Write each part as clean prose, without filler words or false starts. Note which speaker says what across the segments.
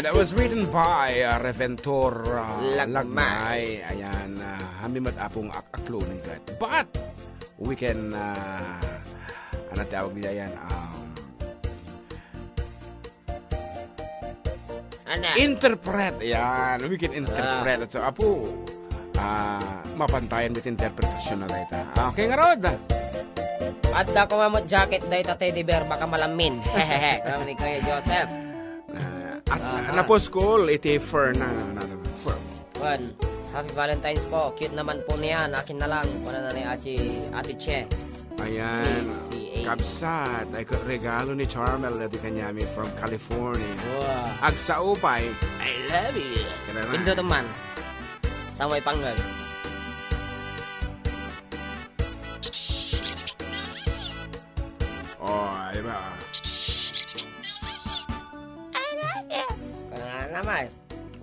Speaker 1: that was written by Reventor
Speaker 2: Lagmay.
Speaker 1: Ayan, hamimat apong aklunin ka. But, we can, ano tawag nila yan? Interpret. Ayan, we can interpret. So, apo, mapantayan with interpretasyon na dito. Okay nga, Rod.
Speaker 2: At ako mamot jacket dahil teddy bear baka malamin. Hehehe. Kaya ni Kuya Joseph.
Speaker 1: At naposkol, iti fur na.
Speaker 2: One. Happy Valentine's po. Cute naman po niya. Akin na lang. Kuna na ni Ate Che.
Speaker 1: Ayan. Kapsat. Ay regalo ni Charmel na di kanyami from California.
Speaker 2: Wow.
Speaker 1: Agsaupay. I love you.
Speaker 2: Pindo teman. Samay panggal.
Speaker 1: Oh, iba.
Speaker 2: I love you. Kana naman.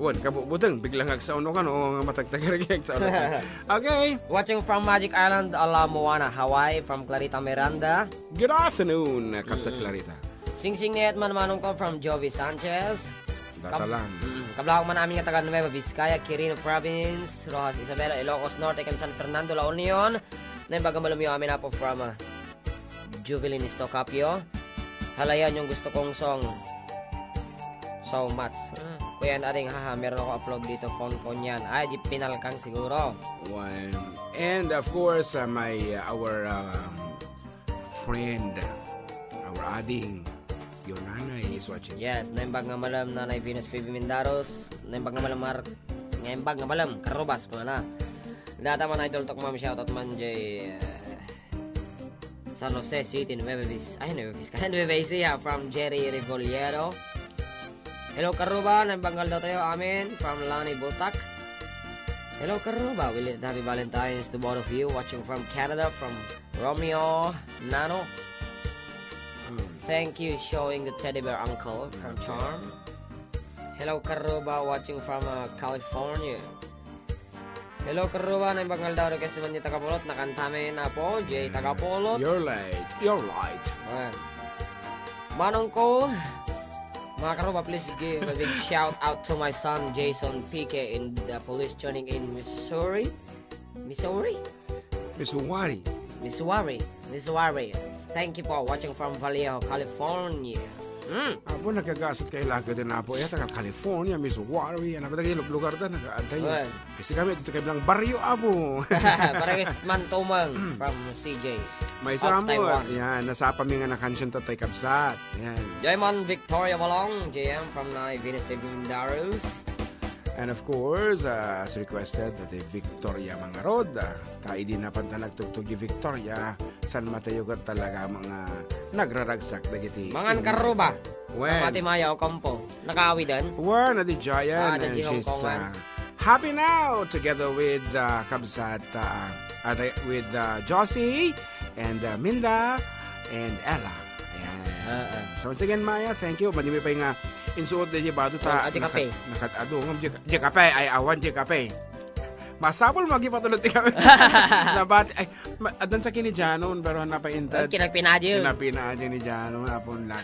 Speaker 1: Wan, kabubutang. Biglang agsauno ka no. Matagtagirag agsauno ka. Okay.
Speaker 2: Watching from Magic Island, Ala Moana, Hawaii, from Clarita Miranda.
Speaker 1: Good afternoon, Kapsat Clarita.
Speaker 2: Sing-sing niyat man-manong ko from Jovi Sanchez.
Speaker 1: Datalan.
Speaker 2: Kablako man namin nga taga Nueva Vizcaya, Quirino Province, Rojas Isabela, Ilocos Norte, kan San Fernando, La Union. Naibaga malamyo amin na po from Juvelin Istocapio. Halayan yung gusto kong song. So much. Kuya ading haha, meron ako upload dito phone ko niyan. Ay, di pinalkang siguro.
Speaker 1: One. And of course, our friend, our ading, your nanay is watching.
Speaker 2: Yes, naimbag nga malam Nanay Venus PB Mindaros. Naimbag nga malam ngaimbag nga malam Karubas ko na. Data man idol tok ma'am shoutout man jay San Jose City, Nueva Vizcaya from Jerry Rivoliero. Hello Karuba, nambanggal daw tayo amin from Lani Butak. Hello Karuba, happy Valentine's to both of you watching from Canada, from Romeo Nano. Thank you showing the teddy bear uncle from Charm. Hello Karuba, watching from California. Hello Karuba, nambanggal daw kasi man niya Tagapolot, nakantame na po, Jay Tagapolot.
Speaker 1: You're light.
Speaker 2: Manong ko, mga Karuba, please give a big shout out to my son Jason Pique in the police training in Missouri. Thank you for watching from Vallejo, California.
Speaker 1: Apo nagkagasat kay laga din na po. Taga California, Missouri. Ano ba tayo lugar doon? Nag-aantay. Kasi kami dito kayo bilang baryo, Apo.
Speaker 2: Parehas man tumang from CJ.
Speaker 1: May sama mo. Yan, nasapa mi nga na kansyon tatay Kapsat. Yan.
Speaker 2: Jayman Victoria Walong, JM from Venus Baby Mindaros.
Speaker 1: And of course, as requested, that Victoria Mangarod. Tayo din na pantalagtugtog yung Victoria. San Mateo ka talaga mga nagraragsak na giti.
Speaker 2: Mangan Karuba.
Speaker 1: When?
Speaker 2: Mati Maya o Kampo. Nakaawi din?
Speaker 1: Well, na di Jayan.
Speaker 2: And she's
Speaker 1: happy now together with Kabsat, with Josie and Minda and Ella. Ayan. So once again, Maya, thank you. Manimi pa nga insuot din yung bado ta.
Speaker 2: Kape.
Speaker 1: Di kape. Ay, awan di kape. Masapol magipatulot di kami. Nabati. Ay, adan sa kini Janon, pero napaintad.
Speaker 2: Kinagpinadyo.
Speaker 1: Kinagpinadyo ni Janon. Apon lang.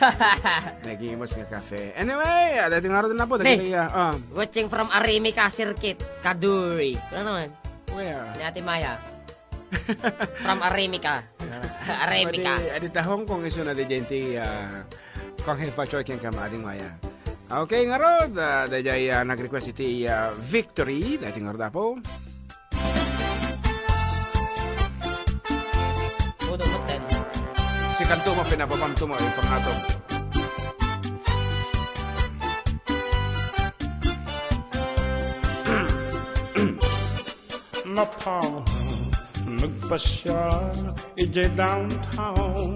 Speaker 1: Nagimos nga kafe. Anyway, dating araw din na po.
Speaker 2: Watching from Arimika Circuit, Kaduri. Ano naman?
Speaker 1: Where?
Speaker 2: Ni Ate Maya. From Arimika. Arimika.
Speaker 1: Adita Hong Kong iso na di gente kung hipachoy kang kamading Maya. Okay nga rod, dahil nag-request iti Victory, dating nga po. Si kanto mo, pinapapamto mo, yung pangatong. Napaw, nagpasya, ije downtown.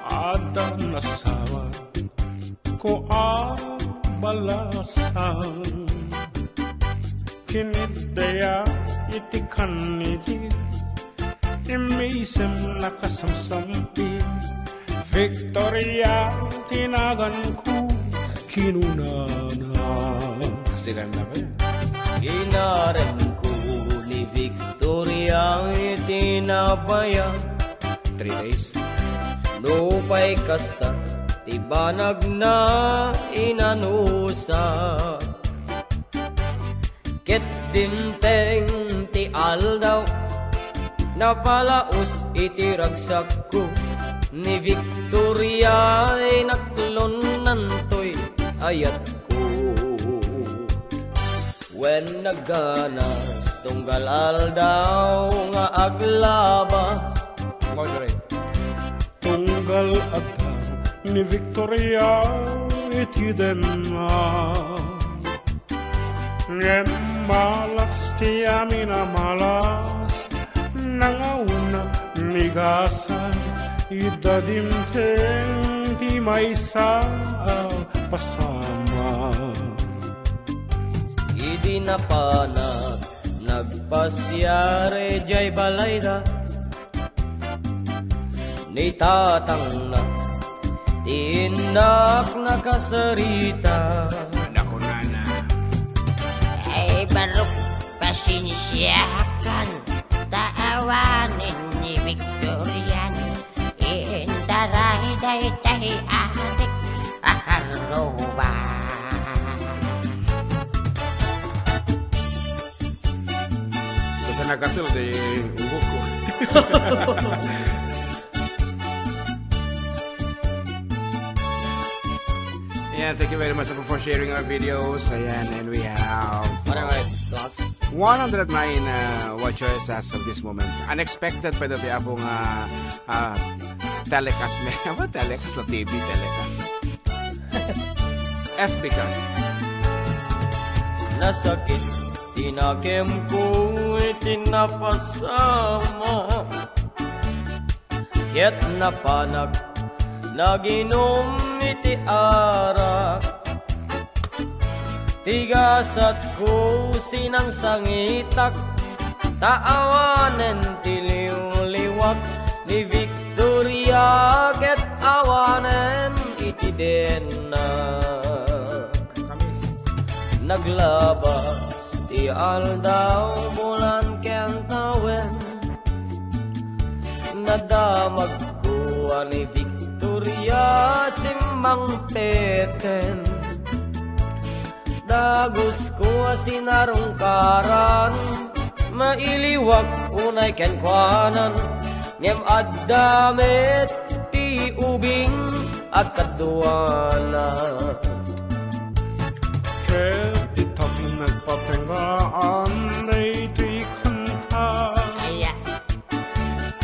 Speaker 1: Ada nasawa ko balasan kinidaya iti kaniti imisem nakasamsampi Victoria tinagan ko kinunana kasilan na ba yan?
Speaker 2: Inaran ko ni Victoria itinabaya
Speaker 1: 3 days
Speaker 2: lupay kasta Tibanag na inanusa ket dinteng ti aldaw napalaos iti ragsak ko ni Victoria ay naklon nantoy ayat ko when naganas tunggal aldaw nga aglabas
Speaker 1: tunggal ata ni Victoria iti denma ngem malas ti amin malas nangauna ni gasa idadimteng ti maysa pasama
Speaker 2: idi napanag nagpasyare jay balayda ni tatang na tinak nakasarita
Speaker 1: Nako nana
Speaker 3: Ay barok pasinsyakan taawanin ni Victorian intarahi day adik akaroba
Speaker 1: Sa nagatil de ugok ko Yeah, thank you very much for sharing our videos. Ayan, and we have 109 watchers as of this moment. Unexpected pa dati akong telecast. Ano telecast na TV? Telecast. FB cast.
Speaker 2: Nasakit tinakem ko itinapasama ket napanag naginom iti arak tigasat ko sinang sangitak taawanen tiliw-liwak ni Victoria ket awanen iti denak naglabas ti aldaw bulan ken tawen nadamag ko ni Victoria simbang teten dagus ko sinarungkaran mailiwag unay kenkwanan ngem addamet ti ubing akaduana
Speaker 1: Ket itak nagpatengaan na ito'y kanta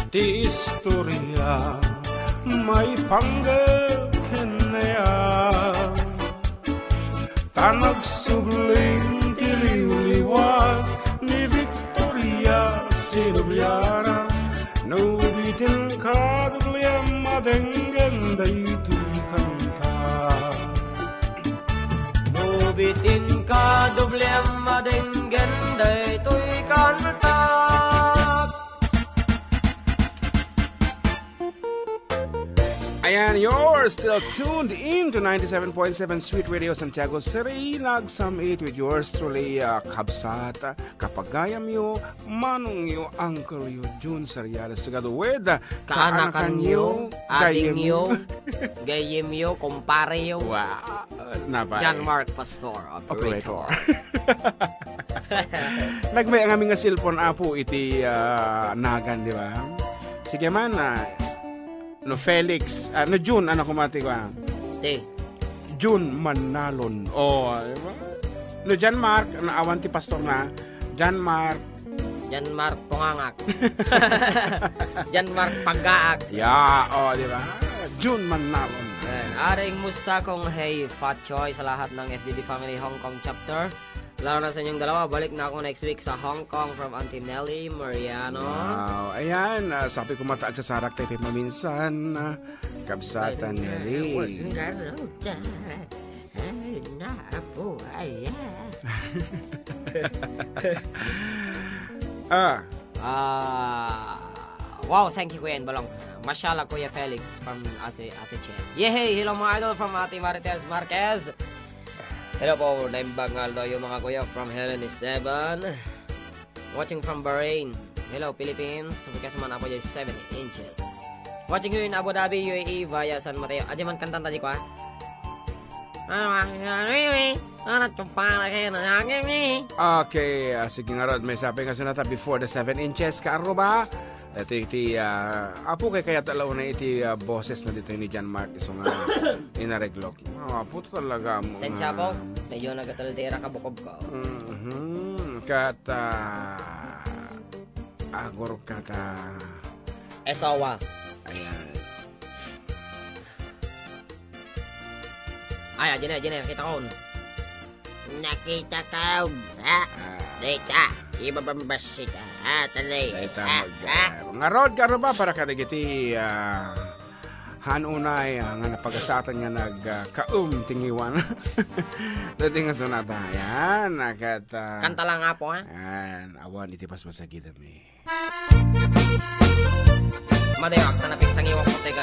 Speaker 1: ti istorya may panggap kinaya tanag subling tiliw-liwag ni Victoria Sinubliana nubitin ka dugliam madenggan da ito'y kanta
Speaker 2: nubitin ka dugliam madenggan da ito'y kanta
Speaker 1: Ayan, you're still tuned in to 97.7 Sweet Radio Santiago City. Nagsamit with yours truly, Kabsat, Kapagayam yo, Manong yo, Uncle yo, June Sariales, together with
Speaker 2: kaanakan yo, ading yo, gayem yo, kumpare yo.
Speaker 1: Wow.
Speaker 2: John Mark Pastor, operator.
Speaker 1: Nagmay ang aming nga cellphone apo iti nagan, di ba? Sige man, no Felix, no June, ano kumati ko June Manalon. Diba? No John Mark, naawan ti pastor na, John Mark
Speaker 2: Pungangak. John Mark Paggaak.
Speaker 1: Yeah, di ba? June Manalon.
Speaker 2: Aring musta kong hey Fat Choy sa lahat ng FDD Family Hong Kong chapter. Lalo na sa inyong dalawa, balik na ako next week sa Hong Kong from Auntie Nelly Mariano.
Speaker 1: Wow, ayan, sabi ko mataag sa sarak tayo paminsan, Kabsatan Nelly.
Speaker 2: Wow, thank you Kuya Balong. Mashallah Kuya Felix from Ate Che. Yehey, hello mga idol from Ate Marites Marquez. Hello po, naimbang yung mga kuya from Helen Esteban. Watching from Bahrain. Hello Philippines. Because man ako dyan 7 inches. Watching you in Abu Dhabi, UAE via San Mateo. Aja man kantan tadi ko ha.
Speaker 1: Okay, sige nga Rod, may sabi nga sunata before the 7 inches ka ba? Ito iti, apo kay kaya talaw na iti boses na dito ni John Mark iso nga inareglok. Apo talaga mo.
Speaker 2: Sensya po, medyo nagataldera ka bukob ko.
Speaker 1: Kata, agor kata.
Speaker 2: Esawa.
Speaker 1: Ayan.
Speaker 2: Ay, ayan, kita ko.
Speaker 3: Nakita ka, ha? Dita, ibabambasita, ha? Talay.
Speaker 1: Dita mga Rod, karo ba para kadigiti hanunay nga napagasatan nga tingiwan. Dati nga sunata. Ayan,
Speaker 2: Kanta lang nga po, ha?
Speaker 1: Ayan, awan itipas masagida mi.
Speaker 2: Madayok, tanapik sang iwang puti ka.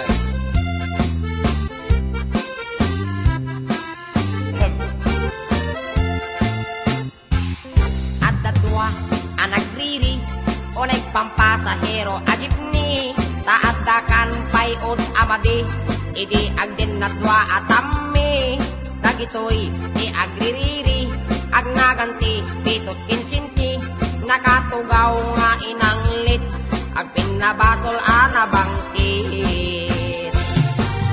Speaker 3: At datwa, anagriri, o nagpampasahero, agipni, taadakan payod amadi, idi agdin natwa atami, dagitoy, di agririri, agnaganti, pitot kinsinti, nakatugaw nga inanglit, agpinabasol anabangsit.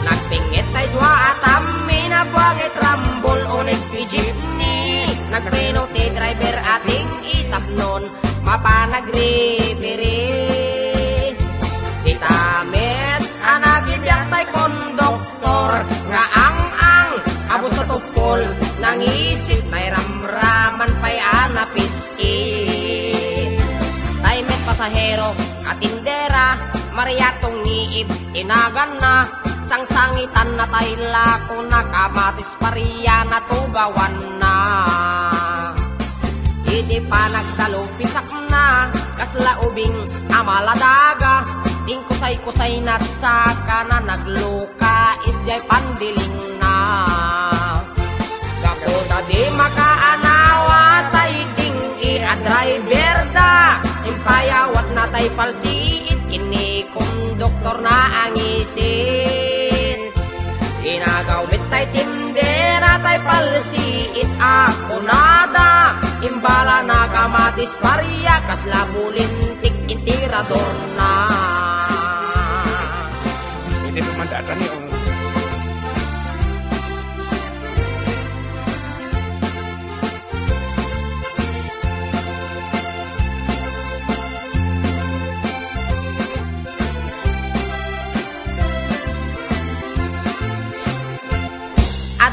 Speaker 3: Nagpingit ay dwa atami na buwagit rambol o nagpijipni. Nagpreno ti driver ating itapnon, mapanagreferee. Itamit anagibiyang tay konduktor, nga ang abos sa tupol, nangisip na ramraman pa'y anapisit. Taymet pasahero at tindera, mariyatong niib, inagan na, sangsangitan na tayla ko nakamatis pariya na tugawan na. Iti pa nagdalupisak na, kasla ubing amaladaga, ting kusay-kusay nat saka na nagluka, isjay pandiling na. Gakuta di makaanawa tay ting driver da, impayawat na tay palsiit, kini konduktor na angisin. Ginagawit tay tindera tay palsiit, ako nada, imbala na kamatis pariya, kasla bulintik intirador na.
Speaker 1: Hindi pumandatan niyo.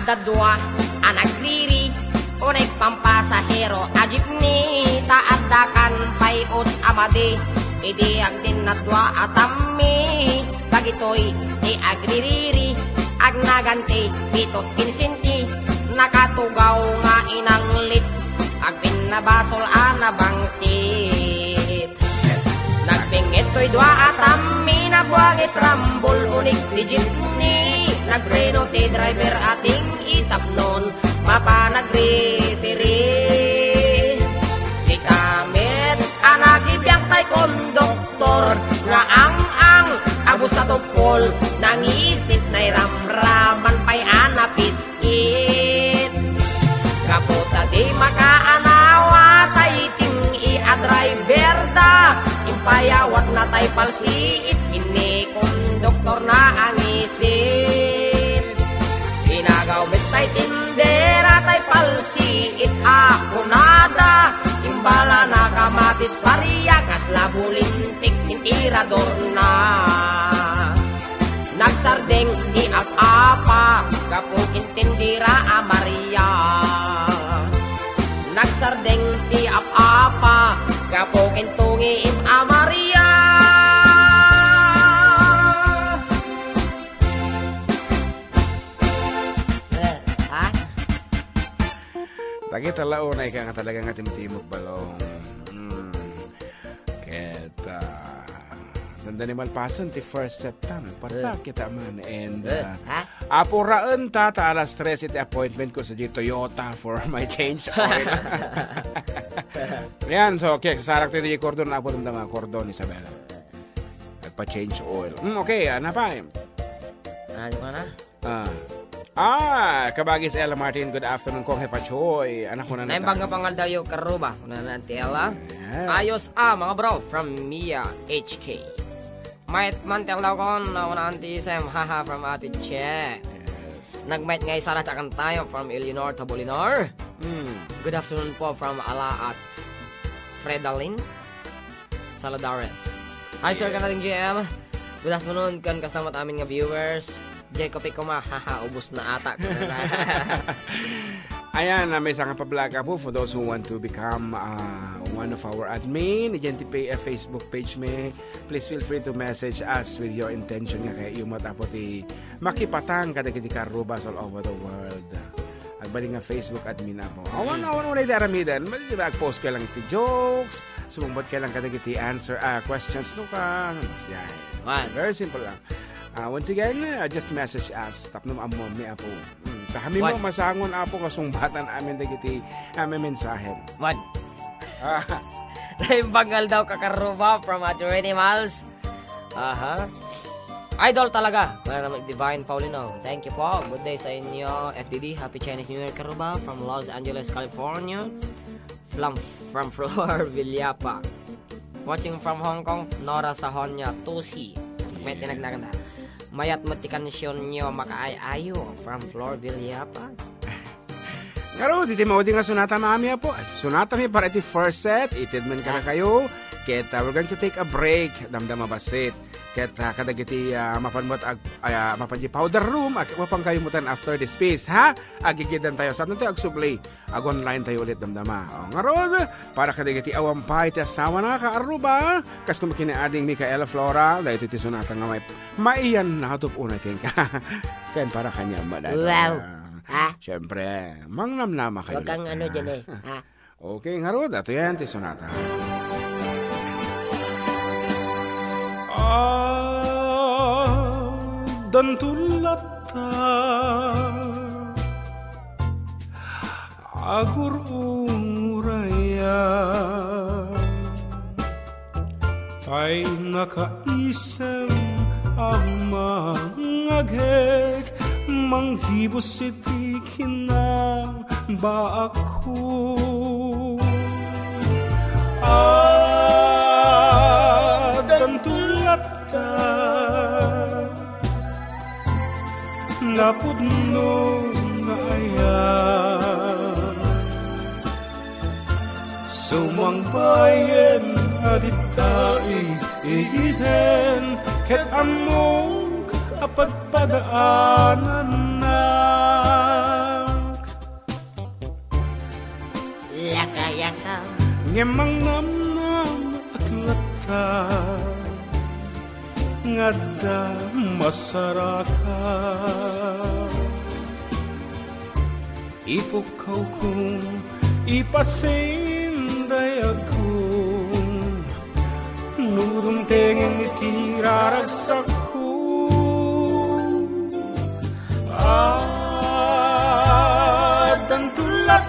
Speaker 3: Dadwa, anagriri, o nagpampasahero, ajipni, taadakan payod amadi, idi agdin natwa atami, bagitoy, di agririri, agnaganti, pitot kinsinti, nakatugaw nga inanglit, agpinabasol anabangsit. Nagpingit to'y dwa atami, nabuwagit rambol, unik di jeepney, nagpreno ti driver ating itapnon, mapanagreferee. Di kamit anagibiyang tay konduktor, nga ang abos sa tupol, nangisip na'y ramraman pa'y anapisit. Kaputa di makaanawa tay ting driver da, impayawat na tay palsiit, kini konduktor na angisit. Ginagawit tay tindera tay palsiit, ako nada, imbala na kamatis pariya, kasla bulintik intirador na. Nagsardeng iap-apa, kapugin tindira Maria. Nagsardeng ti ap-apa, kapugin tungiin Maria. Ha?
Speaker 1: Lagi talao na ika nga talaga nga timtimog balong. Keta Nanda ni Malpasan ti first set tam para kita man and apuraan ta alas 3 iti appointment ko sa Toyota for my change oil. Yan, so okay, sasarak tayo di cordon, apo damdama cordon Isabela. At nagpa-change oil. Okay, ano pa?
Speaker 2: Di ba na?
Speaker 1: Kabagis Ella Martin, good afternoon kong Hepachoy. Anak ko na nata.
Speaker 2: Naimbang pangal daw yung karuba. Kuna na nanti Ella.
Speaker 1: Yes.
Speaker 2: Ayos mga bro, from Mia HK. Might mantel daw ko na nanti Sam, haha, from Ate Che.
Speaker 1: Yes.
Speaker 2: Nag-might ngay Sara Takan tayo from Eleanor Tabolinar. Good afternoon po from Ala at Fredalyn Saladares. Hi sir, kanating GM. Good afternoon kan kasama amin nga viewers. Jacob Ikoma, haha, ubus na ata.
Speaker 1: Ayan, may isang pablaga po for those who want to become one of our admin. Identity pay Facebook page me. Please feel free to message us with your intention nga kaya yung matapot makipatang kada kiti karubas all over the world. Agbali nga Facebook admin na po. Awan na idaramidan. Mag-post ka lang iti jokes. Sumumbot ka lang kada kiti answer questions no ka. Very simple lang. Once again, just message us. Tap naman mo, may apo. Kami mo masangon apo kasumbatan amin dagiti amin mensahen.
Speaker 2: What? Naimbangal daw kakaruba from Ate Renny Miles. Idol talaga. Kaya naman Divine Paulino. Thank you po. Good day sa inyo. FDD, Happy Chinese New Year karuba from Los Angeles, California. From Flor Villapa. Watching from Hong Kong, Nora Sahonya, Tusi. May tinagnaganda. Mayat matikansyon nyo makaayayo from Flor Villapa.
Speaker 1: Ngaro, diti maudi nga sunata mami po. Sunata mi para iti first set. Itidman ka na kayo. Keta, we're going to take a break. Damdama basit. Keta, kadagiti mapanmot mapanji powder room. Wapang kayo mutan after this piece, ha? Agigidan tayo. Saan tayo agsubli? Ag-online tayo ulit damdama. Ngaro, para kadagiti awampay ti asawa na kaaruba. Kas kumakinaading Micaela Flora. Dahil iti sunata nga maiyan na hatup unay ka. Kayan para kanya madala.
Speaker 3: Wow.
Speaker 1: Siyempre, mangnamnama kayo.
Speaker 3: Huwag kang ano dyan
Speaker 1: Okay, ngaro, dato yan, ti sonata. Dantulata agur uraya ay nakaisang ang mangagek manghibos iti kinang ba ako dantulata napudno nga ayan sumangbayen aditay iiten ket among kapagpadaanan
Speaker 3: Yaka
Speaker 1: ngemang namnam aklata ngada masaraka ipukaw kong ipasinday ako nurong tengin itiraragsak ko dan tulata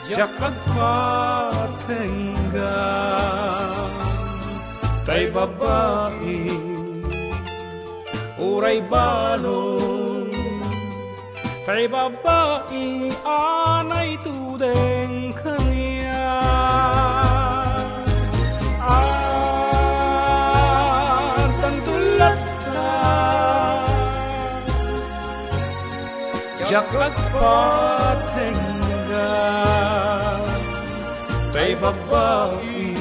Speaker 1: jak agpatengga tay babae uray balong tay babae anay tudeng kanya tantulat ka jak agpatengga tay babae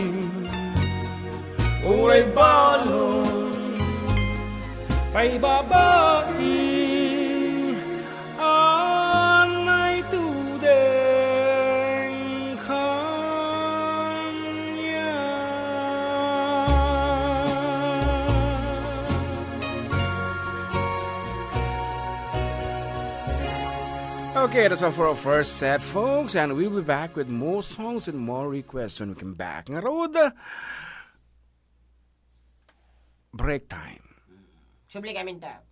Speaker 1: uray balon tay babae anay tudeng kanya. Okay, that's all for our first set, folks, and we'll be back with more songs and more requests when we come back. Nga road, break time.
Speaker 3: Subli kami ta.